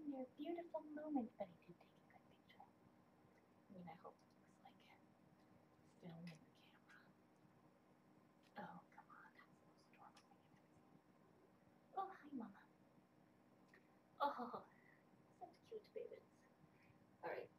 enjoying their beautiful moment, but I did take a good picture. I mean, I hope it looks like film in the camera. Oh, come on, that's the most adorable thing I've ever seen. Oh, hi, Mama. Oh, such cute babies. All right.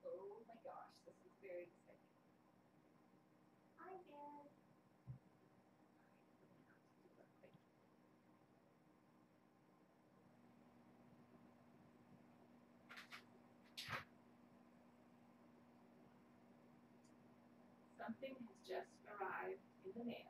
Oh my gosh, this is very exciting. Hi, Dad. Something has just arrived in the mail.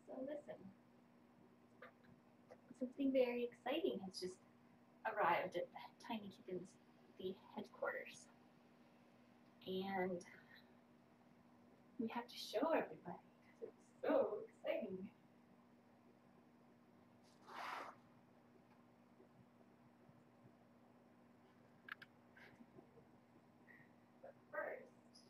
So listen, something very exciting has just arrived at Tiny Kittens, the headquarters. And we have to show everybody because it's so exciting. But first,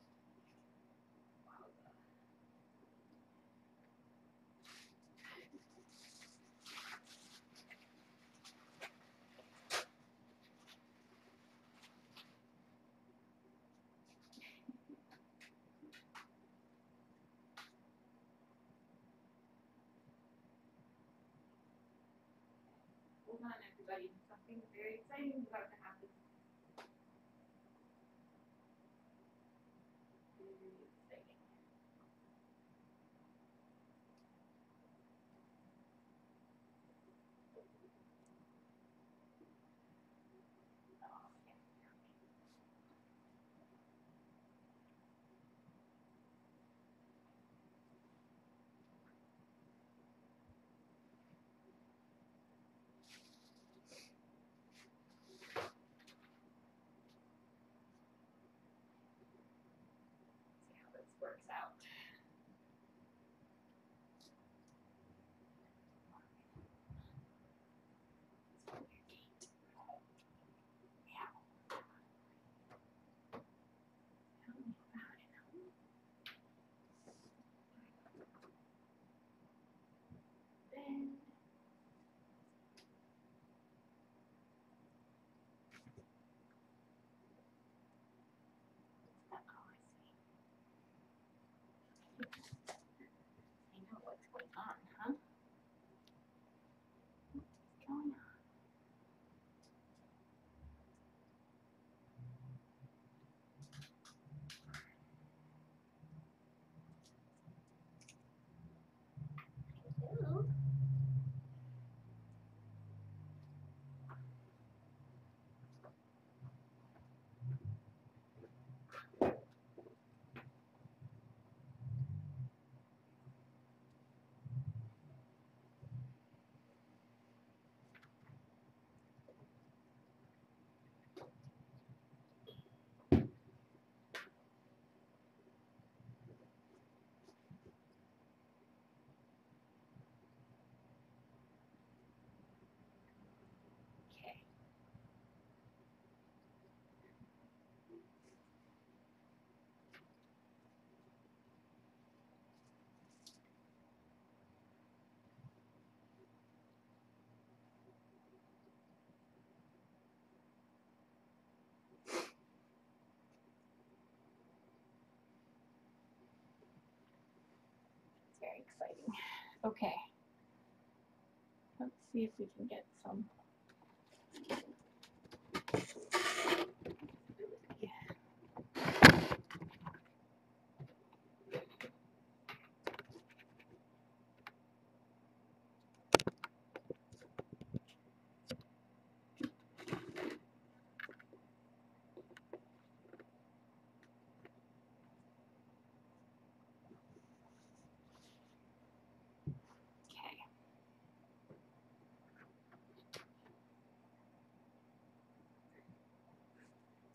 hold on, everybody. Something very exciting is about to happen. Very exciting. See how this works out. exciting. Okay. Let's see if we can get some.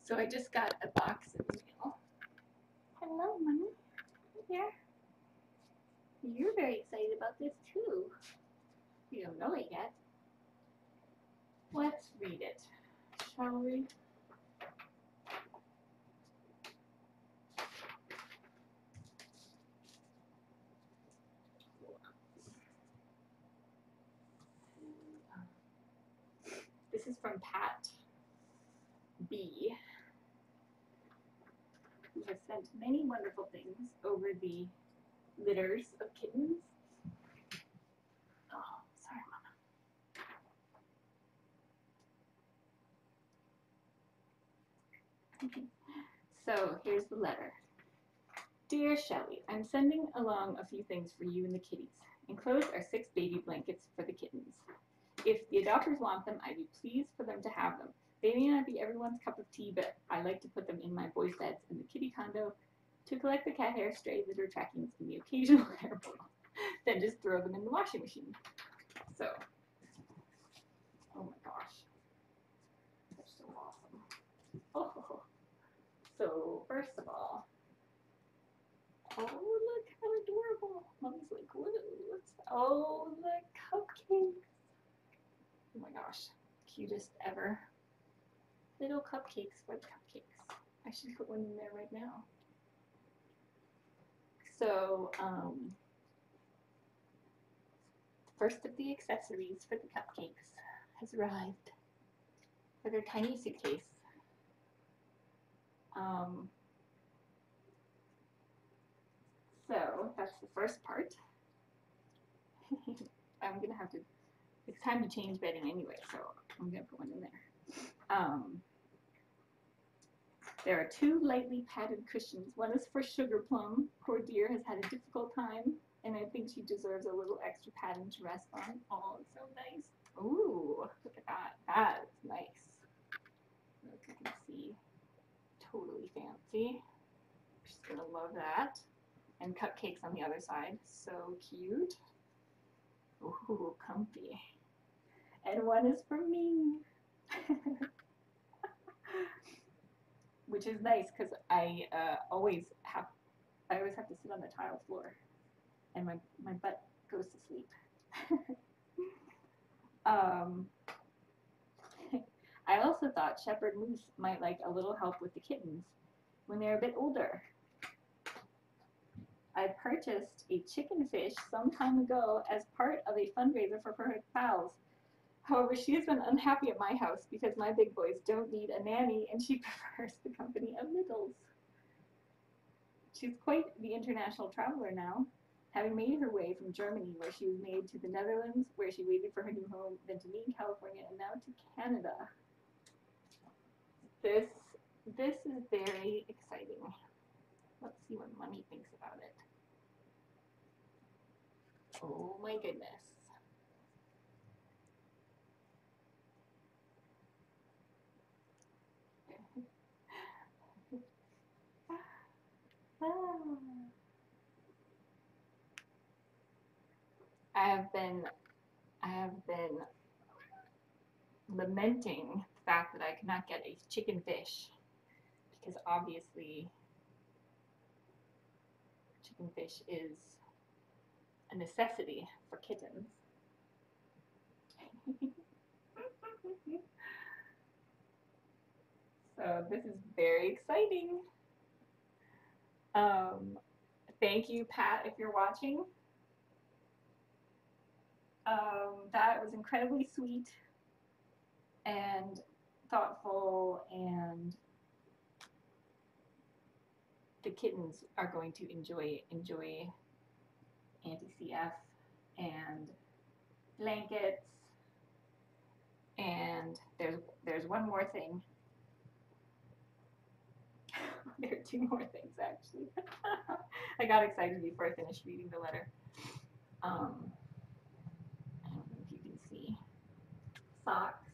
So I just got a box in the mail. Hello, Mommy. Yeah. You're very excited about this too. You don't know it yet. Let's read it, shall we? This is from Pat B, who has sent many wonderful things over the litters of kittens. Oh, sorry, Mama. So here's the letter. Dear Shelley, I'm sending along a few things for you and the kitties. Enclosed are 6 baby blankets for the kittens. If the adopters want them, I'd be pleased for them to have them. They may not be everyone's cup of tea, but I like to put them in my boys' beds in the kitty condo to collect the cat hair, stray litter trackings, and the occasional hair ball. Then just throw them in the washing machine. So, oh my gosh, they're so awesome. Oh, so first of all, oh look how adorable! Mommy's like, what's oh the cupcakes! Oh my gosh, cutest ever. Little cupcakes for the cupcakes. I should put one in there right now. So, first of the accessories for the cupcakes has arrived for their tiny suitcase. So that's the first part. I'm gonna have to, it's time to change bedding anyway, so I'm gonna put one in there. There are 2 lightly padded cushions. One is for Sugarplum. Poor dear has had a difficult time, and I think she deserves a little extra padding to rest on. Oh, it's so nice. Ooh, look at that. That is nice. Look, you can see. Totally fancy. She's gonna love that. And cupcakes on the other side. So cute. Ooh, comfy. And one is for me. Which is nice because I always have to sit on the tile floor, and my butt goes to sleep. I also thought Shepherd Moose might like a little help with the kittens when they're a bit older. I purchased a ChickenFish some time ago as part of a fundraiser for Perfect Pals. However, she has been unhappy at my house because my big boys don't need a nanny and she prefers the company of littles. She's quite the international traveler now, having made her way from Germany, where she was made, to the Netherlands, where she waited for her new home, then to me in California, and now to Canada. This is very exciting. Let's see what Mommy thinks about it. Oh my goodness. I have been lamenting the fact that I could not get a ChickenFish, because obviously ChickenFish is a necessity for kittens. So this is very exciting. Thank you, Pat, if you're watching. That was incredibly sweet and thoughtful, and the kittens are going to enjoy anti-CF and blankets, and there's one more thing. There are two more things actually. I got excited before I finished reading the letter. I don't know if you can see. Socks.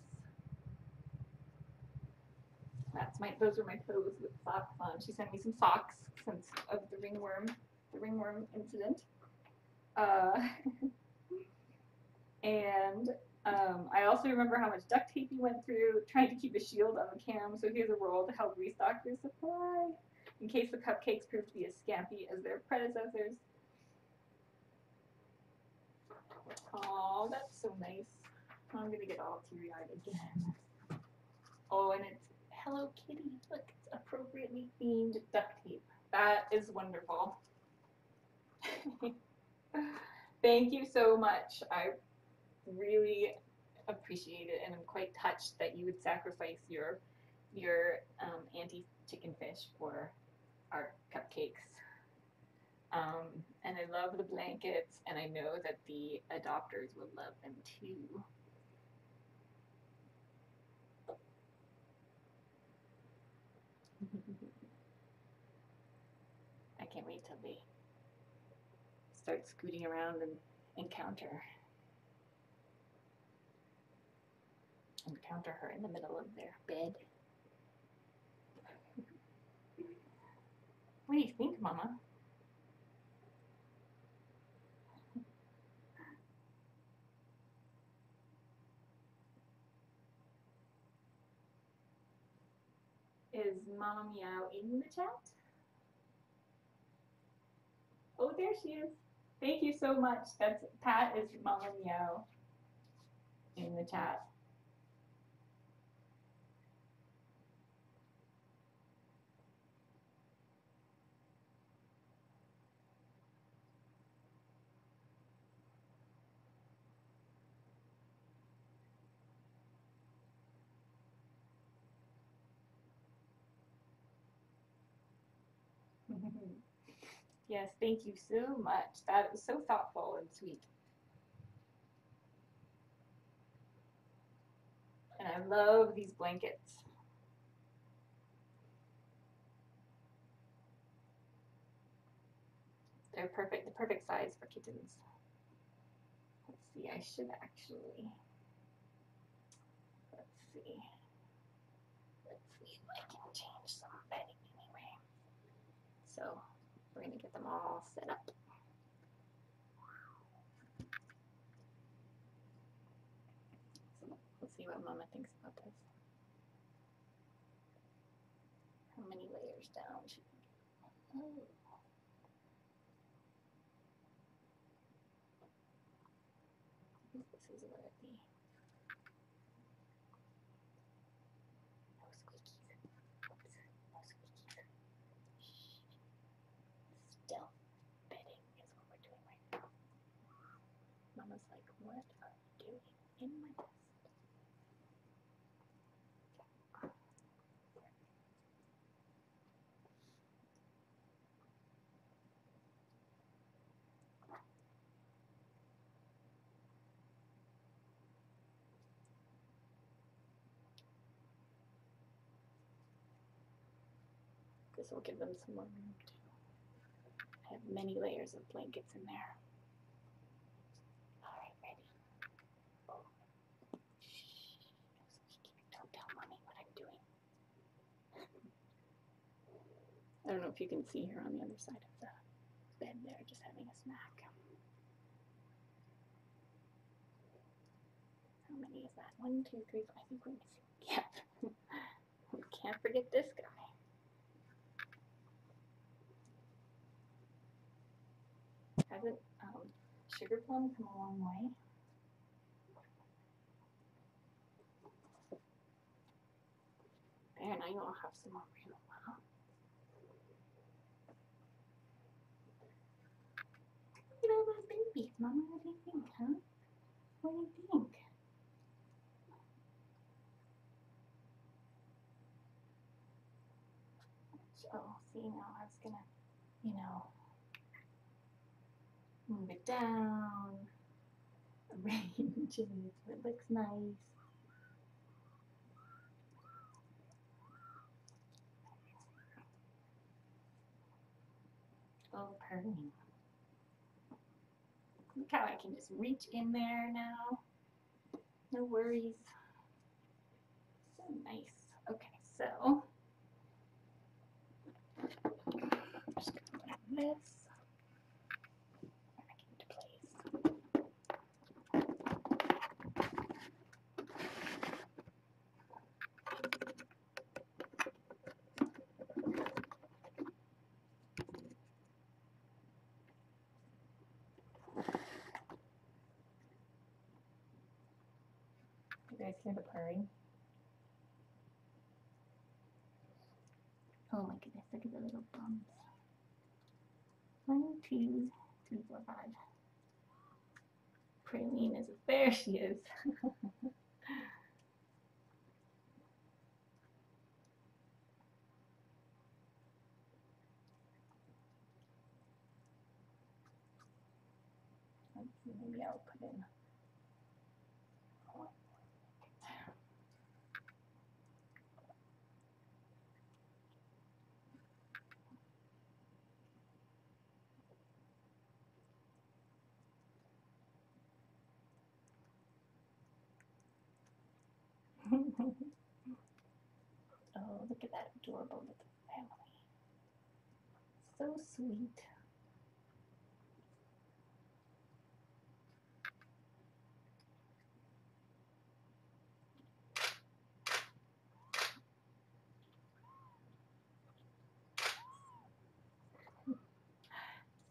Those are my toes with socks on. She sent me some socks since of the ringworm incident. And I also remember how much duct tape he went through trying to keep a shield on the cam, so here's a roll to help restock their supply in case the cupcakes prove to be as scampy as their predecessors. Oh, that's so nice. I'm gonna get all teary-eyed again. Oh, and it's Hello Kitty. Look, it's appropriately themed duct tape. That is wonderful. Thank you so much. I really appreciate it, and I'm quite touched that you would sacrifice your anti-ChickenFish for our cupcakes. And I love the blankets, and I know that the adopters will love them too. I can't wait till they start scooting around and encounter her in the middle of their bed. What do you think, Mama? Is Mama Meow in the chat? Oh, there she is. Thank you so much. That's Pat is Mama Meow in the chat. Yes, thank you so much. That was so thoughtful and sweet. And I love these blankets. They're perfect, the perfect size for kittens. Let's see, I should actually, let's see if I can change some bedding anyway. So we're gonna get them all set up. So let's see what Mama thinks about this. How many layers down should we get? Oh. This is where the no squeakies. Oops, no squeakies. Shh. Stealth bedding is what we're doing right now. Mama's like, what are you doing in my nest? This will give them some more room too. I have many layers of blankets in there. Alright, ready. Oh. Shh. Don't tell Mommy what I'm doing. I don't know if you can see her on the other side of the bed there, just having a snack. How many is that? 1, 2, 3, 4. I think we're missing. Yeah. We can't forget this guy. Hasn't Sugarplum come a long way? There, now you all have some more room, huh? Look at all those babies, Mama. What do you think, huh? What do you think? Oh, see, now I was gonna, you know. move it down, arrange it, it looks nice. Oh, purring. Look how I can just reach in there now. No worries. So nice. Okay, so I'm just gonna put on this. Back into place. You guys hear the purring? Oh my goodness, look at the little bums. 1, 2, 3, 4, 5. Praline is, there she is. Let's see, maybe I'll put in. Oh, look at that adorable little family. So sweet.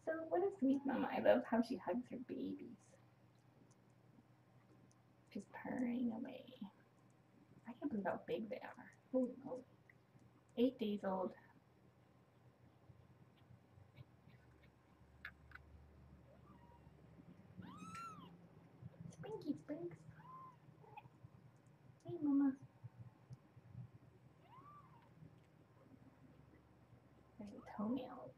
So what a sweet mama. I love how she hugs her babies. Just purring away. I can't believe how big they are. Holy moly. 8 days old. Sprinky Sprinks. Hey mama. There's a toenail.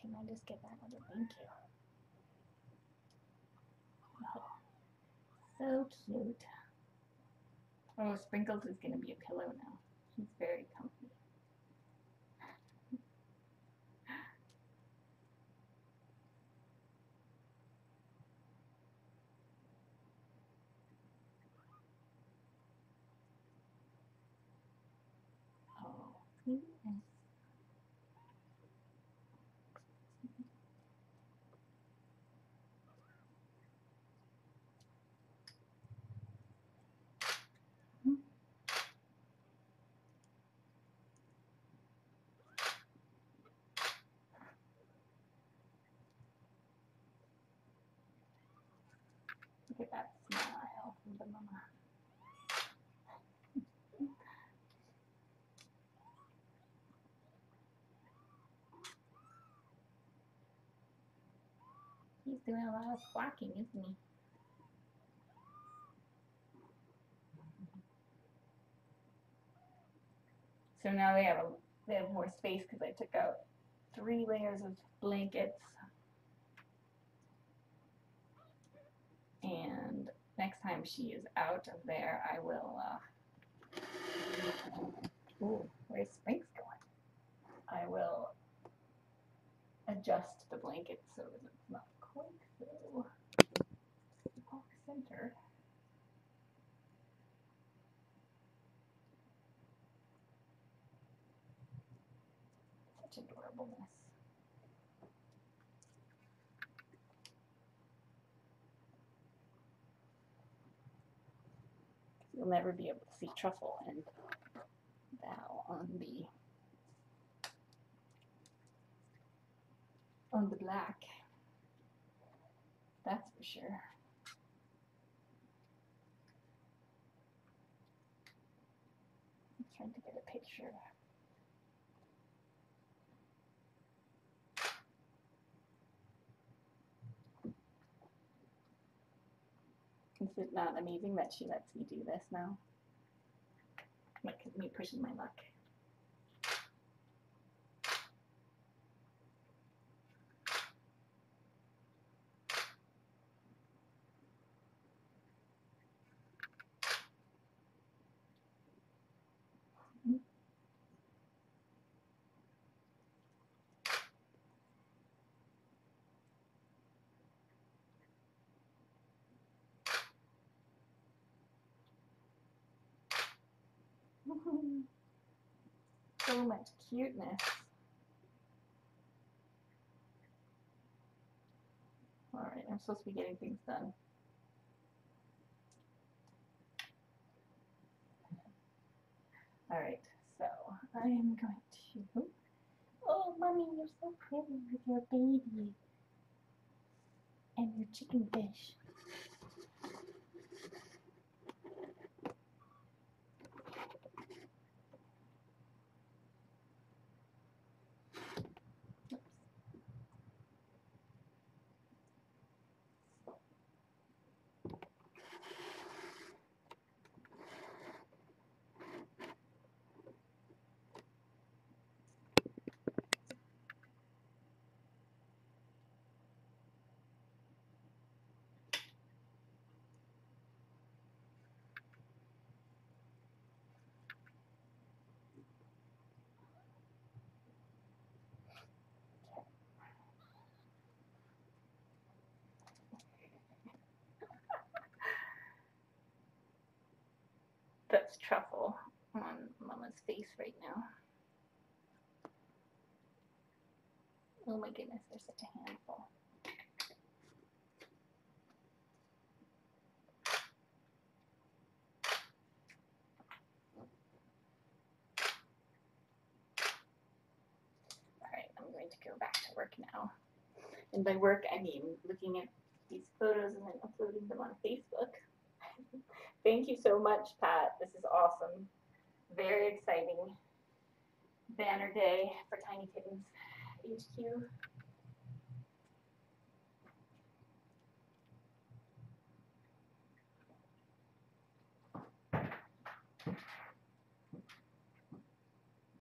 Can I just get that other? Thank you. Oh, so cute. Oh, Sprinkles is going to be a pillow now. He's very comfy. Oh, sweet. Look at that smile from the mama. He's doing a lot of squawking, isn't he? So now they have more space because I took out 3 layers of blankets. And next time she is out of there, I will, ooh, where's Sprinks going? I will adjust the blanket so that it's not quite so off center. Such adorableness. You'll never be able to see Truffle and Val on the black. That's for sure. I'm trying to get a picture. Is it not amazing that she lets me do this now? Like me pushing my luck. So much cuteness. Alright, I'm supposed to be getting things done. Alright, so I am going to... Oh, Mommy, you're so pretty with your baby and your chicken fish. That's Truffle on Mama's face right now. Oh my goodness, they're such a handful. Alright, I'm going to go back to work now. And by work, I mean looking at these photos and then uploading them on Facebook. Thank you so much, Pat. This is awesome. Very exciting banner day for Tiny Kittens HQ.